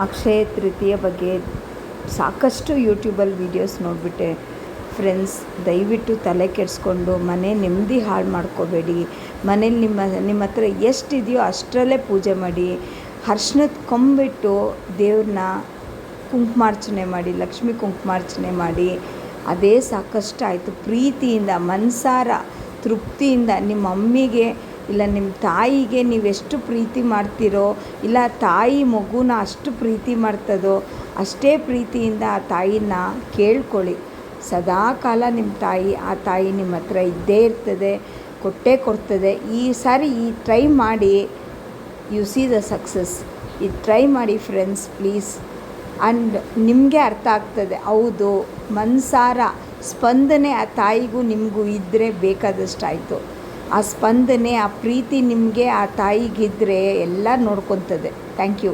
ಅಕ್ಷಯ ತೃತೀಯ ಬಗ್ಗೆ ಸಾಕಷ್ಟು ಯೂಟ್ಯೂಬಲ್ಲಿ ವೀಡಿಯೋಸ್ ನೋಡಿಬಿಟ್ಟೆ ಫ್ರೆಂಡ್ಸ್. ದಯವಿಟ್ಟು ತಲೆ ಕೆಡಿಸ್ಕೊಂಡು ಮನೆ ನೆಮ್ಮದಿ ಹಾಳು ಮಾಡ್ಕೋಬೇಡಿ. ಮನೇಲಿ ನಿಮ್ಮ ಹತ್ರ ಎಷ್ಟಿದೆಯೋ ಅಷ್ಟರಲ್ಲೇ ಪೂಜೆ ಮಾಡಿ. ಅರ್ಶಿನದ ಕೊಂಬಿಟ್ಟು ದೇವ್ರನ್ನ ಕುಂಕುಮಾರ್ಚನೆ ಮಾಡಿ, ಲಕ್ಷ್ಮೀ ಕುಂಕುಮಾರ್ಚನೆ ಮಾಡಿ. ಅದೇ ಸಾಕಷ್ಟು ಆಯಿತು. ಪ್ರೀತಿಯಿಂದ ಮನಸಾರ ತೃಪ್ತಿಯಿಂದ ನಿಮ್ಮ ಮಮ್ಮಿಗೆ ಇಲ್ಲ ನಿಮ್ಮ ತಾಯಿಗೆ ನೀವೆಷ್ಟು ಪ್ರೀತಿ ಮಾಡ್ತೀರೋ, ಇಲ್ಲ ತಾಯಿ ಮಗುನ ಅಷ್ಟು ಪ್ರೀತಿ ಮಾಡ್ತದೋ ಅಷ್ಟೇ ಪ್ರೀತಿಯಿಂದ ಆ ತಾಯಿನ ಕೇಳ್ಕೊಳ್ಳಿ. ಸದಾಕಾಲ ನಿಮ್ಮ ತಾಯಿ, ಆ ತಾಯಿ ನಿಮ್ಮ ಹತ್ರ ಇದ್ದೇ ಇರ್ತದೆ, ಕೊಟ್ಟೇ ಕೊಡ್ತದೆ. ಈ ಸಾರಿ ಟ್ರೈ ಮಾಡಿ, ಯು ಸಿ ದ ಸಕ್ಸಸ್. ಇದು ಟ್ರೈ ಮಾಡಿ ಫ್ರೆಂಡ್ಸ್ ಪ್ಲೀಸ್. ಆ್ಯಂಡ್ ನಿಮಗೆ ಅರ್ಥ ಆಗ್ತದೆ, ಹೌದು ಮನಸಾರ ಸ್ಪಂದನೆ ಆ ತಾಯಿಗೂ ನಿಮಗೂ ಇದ್ದರೆ ಬೇಕಾದಷ್ಟು ಆಯಿತು. ಆ ಸ್ಪಂದನೆ, ಆ ಪ್ರೀತಿ ನಿಮಗೆ ಆ ತಾಯಿಗಿದ್ದರೆ ಎಲ್ಲ ನೋಡ್ಕೊತದೆ. Thank you.